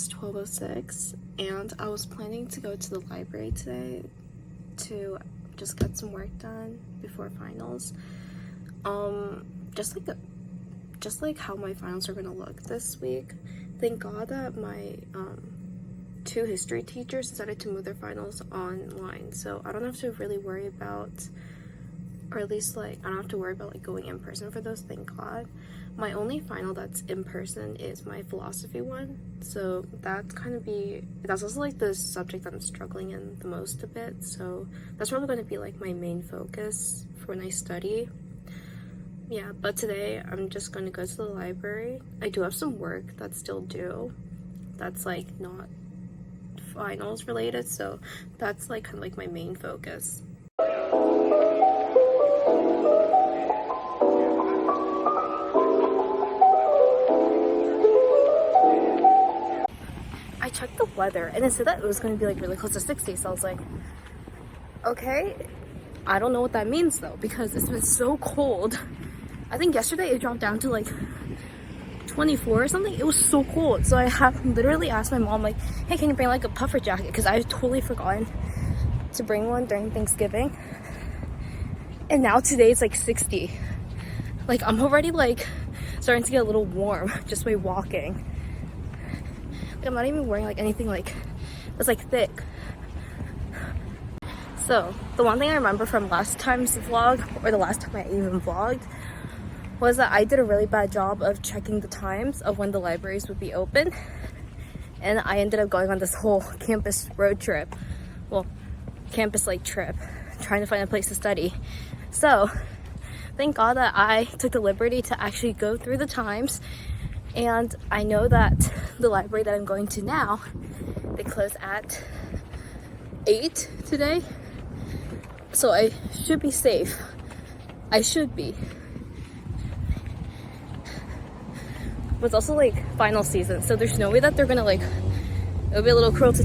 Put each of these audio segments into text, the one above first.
it's 12:06 and I was planning to go to the library today to just get some work done before finals. Just like how my finals are gonna look this week. Thank God that my two history teachers decided to move their finals online, so I don't have to really worry about, or at least like I don't have to worry about like going in person for those, thank God. My only final that's in person is my philosophy one, so that's also like the subject that I'm struggling in the most a bit, so that's probably going to be like my main focus for when I study. Yeah, but today I'm just going to go to the library. I do have some work that's still due that's like not finals related, so that's like kind of like my main focus. I checked the weather and it said that it was going to be like really close to 60, so I was like, okay, I don't know what that means though, because it's been so cold. I think yesterday it dropped down to like 24 or something. It was so cold, so I have literally asked my mom like, hey, can you bring like a puffer jacket, because I totally forgotten to bring one during Thanksgiving. And now today it's like 60. Like I'm already like starting to get a little warm just by walking. Like, I'm not even wearing like anything like that's like thick. So the one thing I remember from last time's vlog, or the last time I even vlogged, was that I did a really bad job of checking the times of when the libraries would be open, and I ended up going on this whole campus road trip, well, campus like trip, trying to find a place to study. So thank God that I took the liberty to actually go through the times, and I know that the library that I'm going to now, they close at 8 today, so I should be safe. I should be. But it's also like final season, so there's no way that they're gonna like, it would be a little cruel to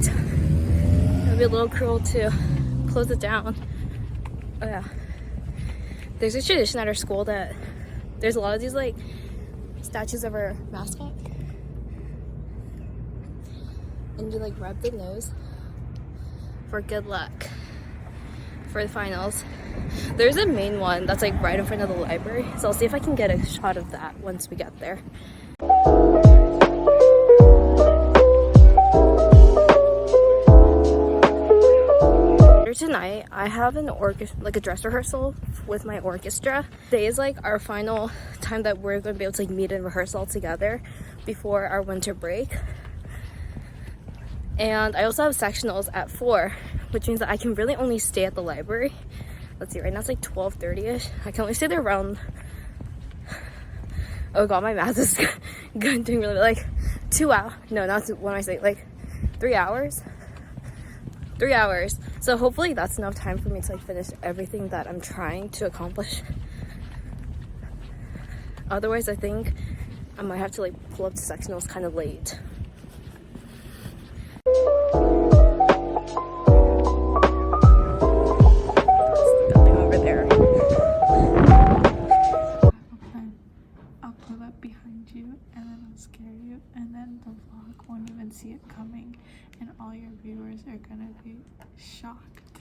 close it down. Oh yeah, there's a tradition at our school that there's a lot of these like statues of our mascot, and you like rub the nose for good luck for the finals. There's a main one that's like right in front of the library, so I'll see if I can get a shot of that once we get there. Tonight I have an like a dress rehearsal with my orchestra. Today is like our final time that we're going to be able to like meet and rehearse all together before our winter break. And I also have sectionals at 4, which means that I can really only stay at the library. Let's see, right now it's like 12:30ish. I can only stay there around, oh god, my math is doing really like 2 hours. No, not when I say like 3 hours. 3 hours. So hopefully that's enough time for me to like finish everything that I'm trying to accomplish. Otherwise, I think I might have to like pull up to sectionals kind of late. Nothing over there. I'll pull up behind you and then I'll scare you, and then the vlog won't even see it coming, and all your viewers are gonna be shocked.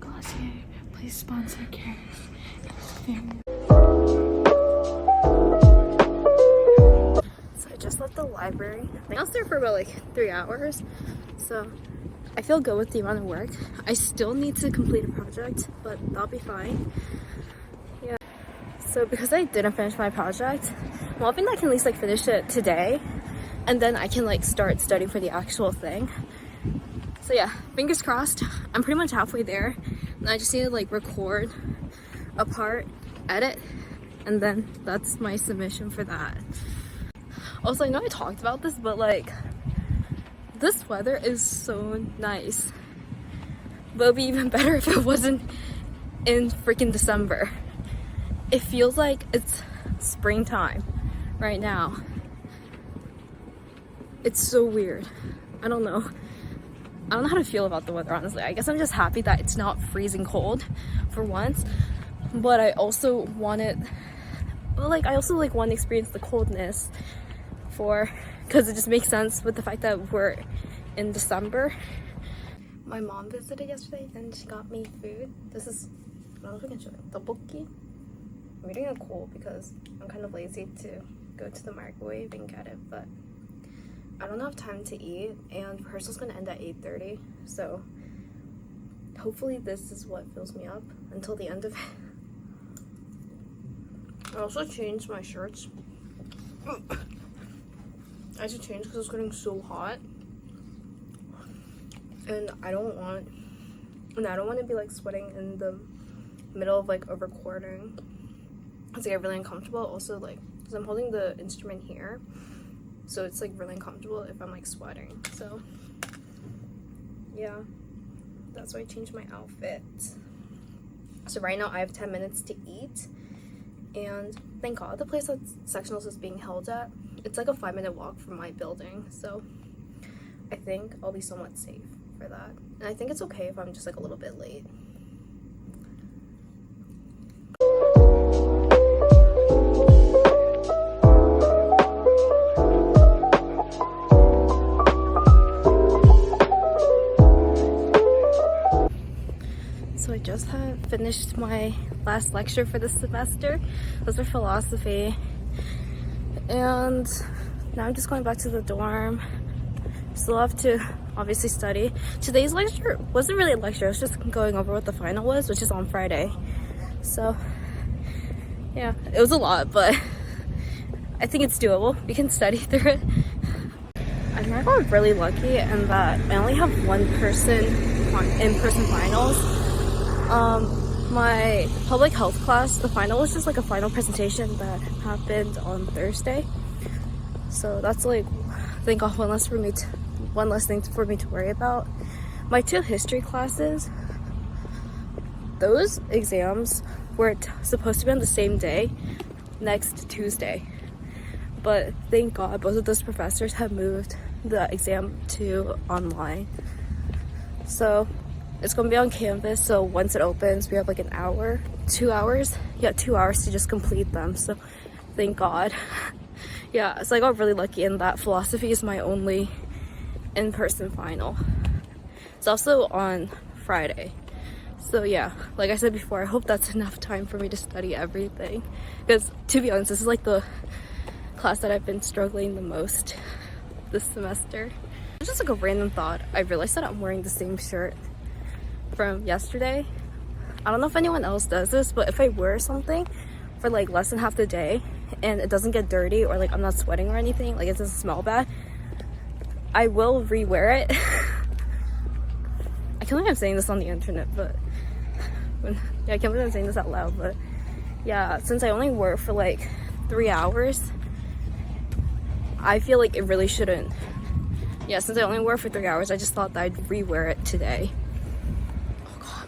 Glossier, please sponsor Caris. So I just left the library. I think I was there for about like 3 hours, so I feel good with the amount of work. I still need to complete a project, but that'll be fine. Yeah. So because I didn't finish my project, I'm hoping that I can at least like finish it today, and then I can like start studying for the actual thing. So yeah, fingers crossed. I'm pretty much halfway there, and I just need to like record a part, edit, and then that's my submission for that. Also, I know I talked about this, but like, this weather is so nice. But it'd be even better if it wasn't in freaking December. It feels like it's springtime right now. It's so weird. I don't know. I don't know how to feel about the weather, honestly. I guess I'm just happy that it's not freezing cold for once, but I also want it, like, I also like want to experience the coldness because it just makes sense with the fact that we're in December. My mom visited yesterday and she got me food. This is, I don't know if I can show you, tteokbokki. I'm eating it cold because I'm kind of lazy to go to the microwave and get it, but I don't have time to eat and rehearsal's gonna end at 8:30, so hopefully this is what fills me up until the end of it. I also changed my shirts. I had to change because it's getting so hot, and I don't want to be like sweating in the middle of like a recording. It's like really uncomfortable. Also, like, because I'm holding the instrument here, so it's like really uncomfortable if I'm like sweating. So yeah, that's why I changed my outfit. So right now I have 10 minutes to eat, and thank God the place that sectionals is being held at, it's like a 5-minute walk from my building, so I think I'll be somewhat safe for that. And I think it's okay if I'm just like a little bit late. So I just have finished my last lecture for this semester. It was for philosophy. And now I'm just going back to the dorm. Still have to obviously study. Today's lecture wasn't really a lecture, it was just going over what the final was, which is on Friday. So yeah, it was a lot, but I think it's doable. We can study through it. I think I got really lucky in that I only have one in-person finals. My public health class, the final was just like a final presentation that happened on Thursday. So that's like, thank God, one less thing for me to worry about. My 2 history classes, those exams were supposed to be on the same day, next Tuesday. But thank God both of those professors have moved the exam to online. So it's gonna be on Canvas, so once it opens, we have like an hour, 2 hours? Yeah, 2 hours to just complete them, so thank God. Yeah, so I got really lucky in that philosophy is my only in-person final. It's also on Friday. So yeah, like I said before, I hope that's enough time for me to study everything. Because to be honest, this is like the class that I've been struggling the most this semester. It's just like a random thought. I realized that I'm wearing the same shirt from yesterday. I don't know if anyone else does this, but if I wear something for like less than half the day and it doesn't get dirty or like I'm not sweating or anything, like it doesn't smell bad, I will re-wear it. I can't believe I'm saying this on the internet, but I can't believe I'm saying this out loud, but yeah, since I only wore it for like 3 hours, I feel like it really shouldn't. Yeah, since I only wore it for 3 hours, I just thought that I'd re-wear it today.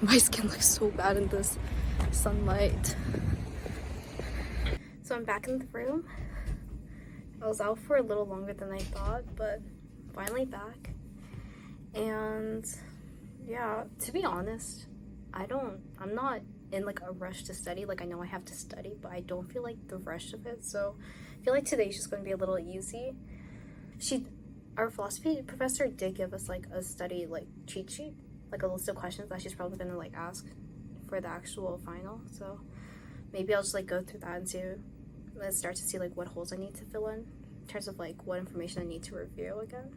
My skin looks so bad in this sunlight. So I'm back in the room. I was out for a little longer than I thought, but finally back. And yeah, to be honest, I'm not in like a rush to study. Like I know I have to study, but I don't feel like the rush of it. So I feel like today's just going to be a little easy. Our philosophy professor did give us like a study like cheat sheet, like a list of questions that she's probably gonna like ask for the actual final. So maybe I'll just like go through that and let's start to see like what holes I need to fill in terms of like what information I need to review again.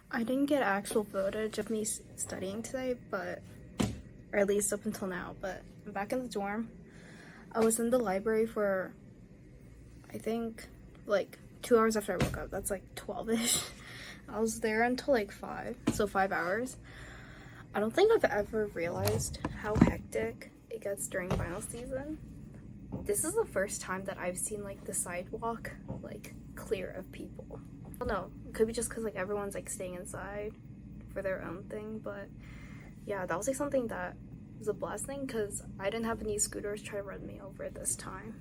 I didn't get actual footage of me studying today, or at least up until now, but I'm back in the dorm. I was in the library for, I think, like 2 hours after I woke up. That's like 12-ish. I was there until like 5, so 5 hours. I don't think I've ever realized how hectic it gets during final season. This is the first time that I've seen like the sidewalk like clear of people. I don't know, it could be just because like everyone's like staying inside for their own thing, but yeah, that was like something that was a blessing because I didn't have any scooters try to run me over this time.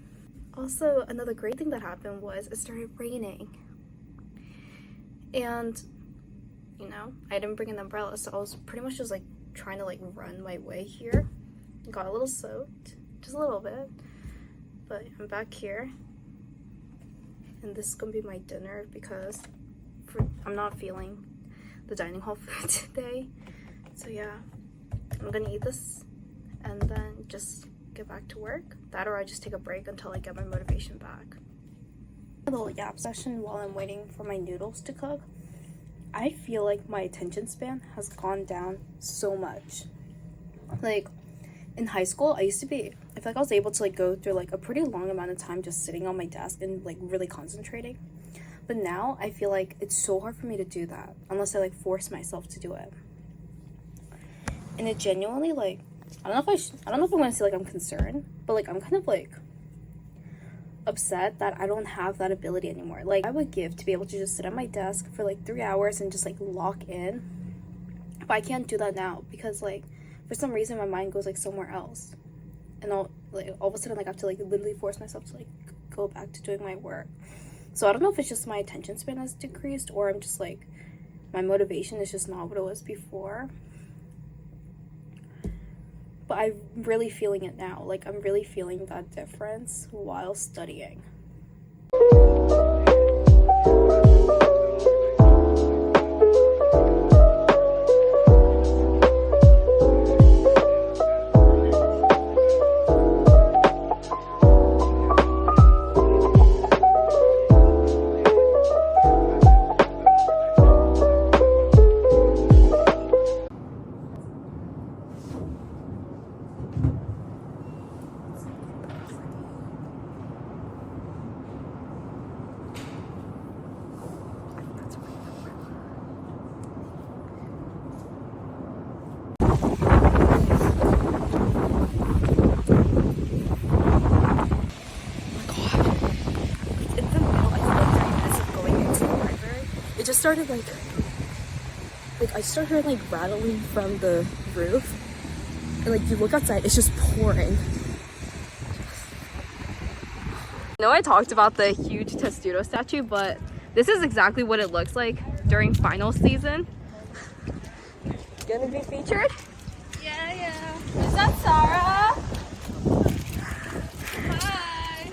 Also, another great thing that happened was it started raining, and you know, I didn't bring an umbrella, so I was pretty much just like trying to like run my way here. Got a little soaked, just a little bit, but I'm back here, and this is gonna be my dinner because I'm not feeling the dining hall food today. So yeah, I'm gonna eat this and then just get back to work. That, or I just take a break until I get my motivation back. A little yap session while I'm waiting for my noodles to cook. I feel like my attention span has gone down so much. Like in high school, I feel like I was able to like go through like a pretty long amount of time just sitting on my desk and like really concentrating. But now I feel like it's so hard for me to do that unless I like force myself to do it. And it genuinely like, I don't know if I'm gonna say like I'm concerned, but like I'm kind of like upset that I don't have that ability anymore. Like I would give to be able to just sit at my desk for like 3 hours and just like lock in. But I can't do that now because like for some reason my mind goes like somewhere else. And all of a sudden like I have to like literally force myself to like go back to doing my work. So I don't know if it's just my attention span has decreased or I'm just like my motivation is just not what it was before. But I'm really feeling it now. Like, I'm really feeling that difference while studying. It just started like I started like rattling from the roof, and like you look outside, it's just pouring. I know I talked about the huge Testudo statue, but this is exactly what it looks like during final season. Gonna be featured? Yeah. Is that Sarah? Hi.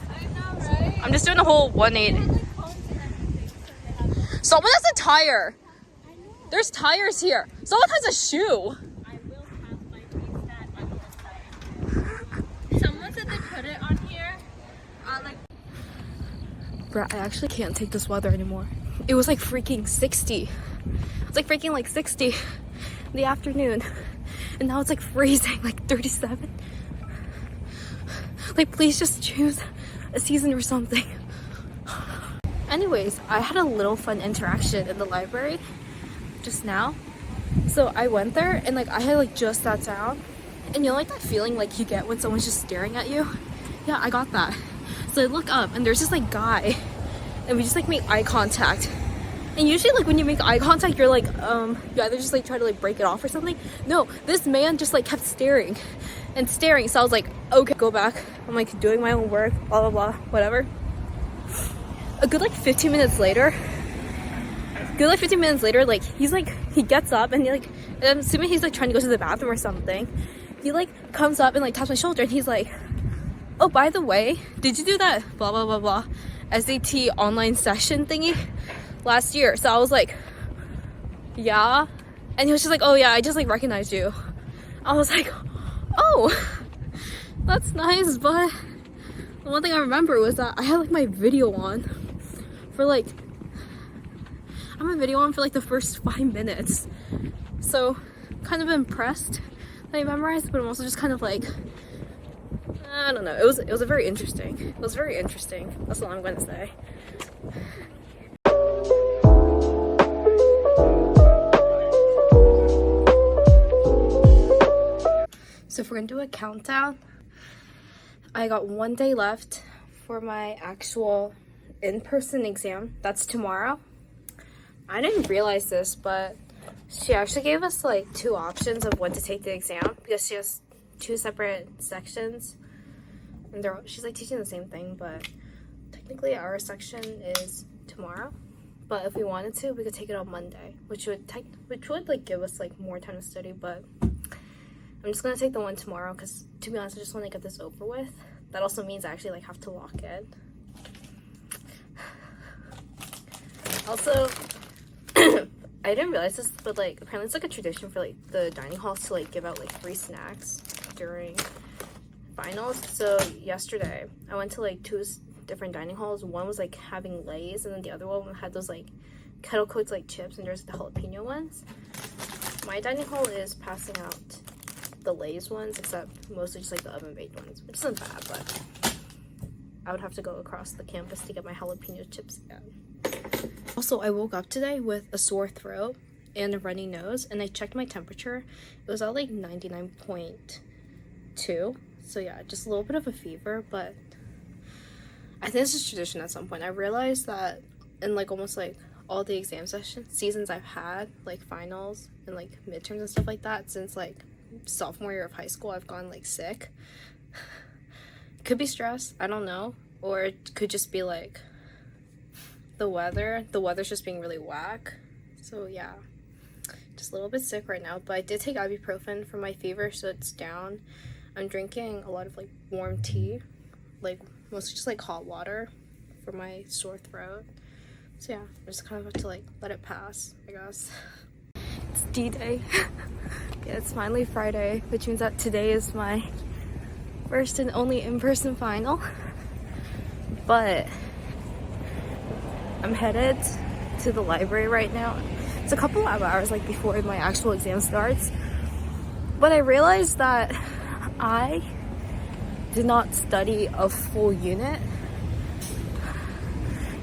I know, right? I'm just doing a whole 180. Someone has a tire. There's tires here. Someone has a shoe. I will have my piece on the side. Someone said they put it on here. Bruh, I actually can't take this weather anymore. It was like freaking 60. It's like freaking like 60 in the afternoon. And now it's like freezing, like 37. Like, please just choose a season or something. Anyways, I had a little fun interaction in the library just now. So I went there and like I had like just sat down, and you know like that feeling like you get when someone's just staring at you? Yeah, I got that. So I look up and there's this like guy, and we just like make eye contact. And usually like when you make eye contact, you're like you either just like try to like break it off or something. No, this man just like kept staring and staring. So I was like, okay, go back. I'm like doing my own work, blah blah blah, whatever. A good like 15 minutes later, like he gets up and I'm assuming he's like trying to go to the bathroom or something. He like comes up and like taps my shoulder and he's like, oh, by the way, did you do that blah blah blah blah SAT online session thingy last year? So I was like, yeah. And he was just like, oh yeah, I just like recognized you. I was like, oh, that's nice. But the one thing I remember was that I had like my video on for like the first 5 minutes. So kind of impressed that I memorized, but I'm also just kind of like, I don't know. It was very interesting. That's all I'm gonna say. So if we're gonna do a countdown, I got 1 day left for my actual in-person exam. That's tomorrow. I didn't realize this, but she actually gave us like 2 options of when to take the exam because she has 2 separate sections, and she's like teaching the same thing, but technically our section is tomorrow. But if we wanted to, we could take it on Monday, which would like give us like more time to study. But I'm just gonna take the one tomorrow because, to be honest, I just want to get this over with. That also means I actually like have to lock in. Also, I didn't realize this, but like apparently it's like a tradition for like the dining halls to like give out like free snacks during finals. So yesterday I went to like 2 different dining halls. One was like having Lay's, and then the other one had those like kettle cooked like chips, and there's the jalapeno ones. My dining hall is passing out the Lay's ones, except mostly just like the oven baked ones, which isn't bad, but I would have to go across the campus to get my jalapeno chips again. Also, I woke up today with a sore throat and a runny nose, and I checked my temperature. It was at like 99.2. So yeah, just a little bit of a fever, but I think this is tradition at some point. I realized that in like almost like all the exam seasons I've had, like finals and like midterms and stuff like that, since like sophomore year of high school, I've gone like sick. Could be stress, I don't know, or it could just be like the weather's just being really whack. So yeah, just a little bit sick right now, but I did take ibuprofen for my fever, so it's down. I'm drinking a lot of like warm tea, like mostly just like hot water for my sore throat. So yeah, I just kind of have to like let it pass, I guess. It's D-Day. Yeah, it's finally Friday, which means that today is my first and only in-person final. But I'm headed to the library right now. It's a couple of hours like before my actual exam starts. But I realized that I did not study a full unit.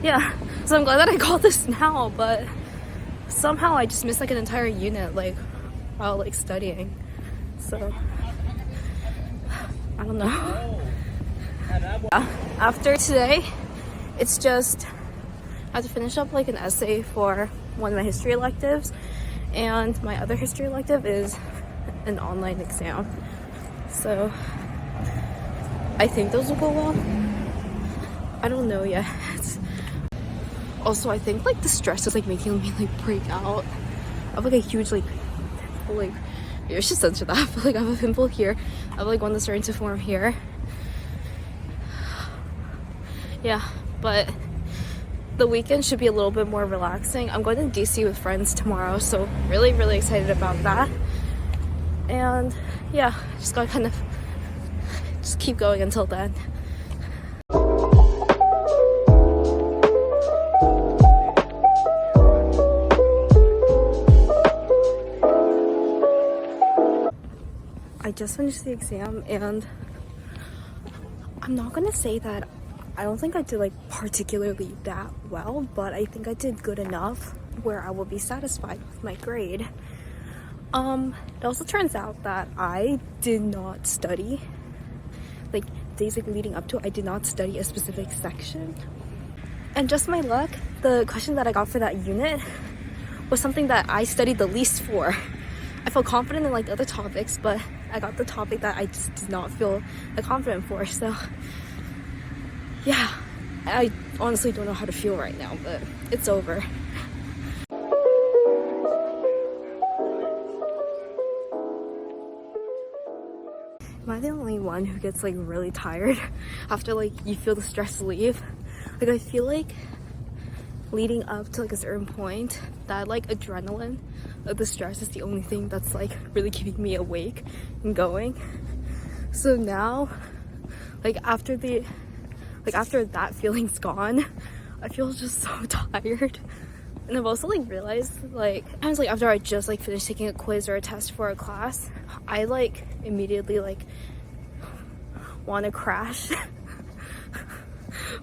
Yeah, so I'm glad that I got this now, but somehow I just missed like an entire unit like while like studying. So I don't know. After today, it's just I have to finish up like an essay for one of my history electives, and my other history elective is an online exam. So I think those will go well. I don't know yet. Also, I think like the stress is like making me like break out. I have like a huge like pimple, like you should censor that, but like I have a pimple here. I have like one that's starting to form here. Yeah, but the weekend should be a little bit more relaxing. I'm going to DC with friends tomorrow, so really excited about that. And yeah, just gotta kind of just keep going until then. I just finished the exam, and I'm not gonna say that I don't think I did like particularly that well, but I think I did good enough where I will be satisfied with my grade. It also turns out that I did not study, like days like leading up to it, I did not study a specific section. And just my luck, the question that I got for that unit was something that I studied the least for. I felt confident in like the other topics, but I got the topic that I just did not feel confident for. So yeah, I honestly don't know how to feel right now, but it's over. Am I the only one who gets like really tired after like you feel the stress leave? Like I feel like leading up to like a certain point, that like adrenaline of the stress is the only thing that's like really keeping me awake and going. So now, like after that feeling's gone, I feel just so tired. And I've also like realized like times like after I just like finished taking a quiz or a test for a class, I like immediately like want to crash,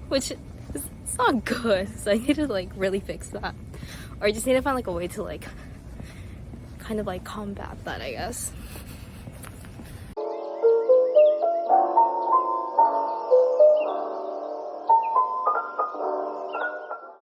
which is it's not good. So I need to like really fix that, or I just need to find like a way to like kind of like combat that, I guess.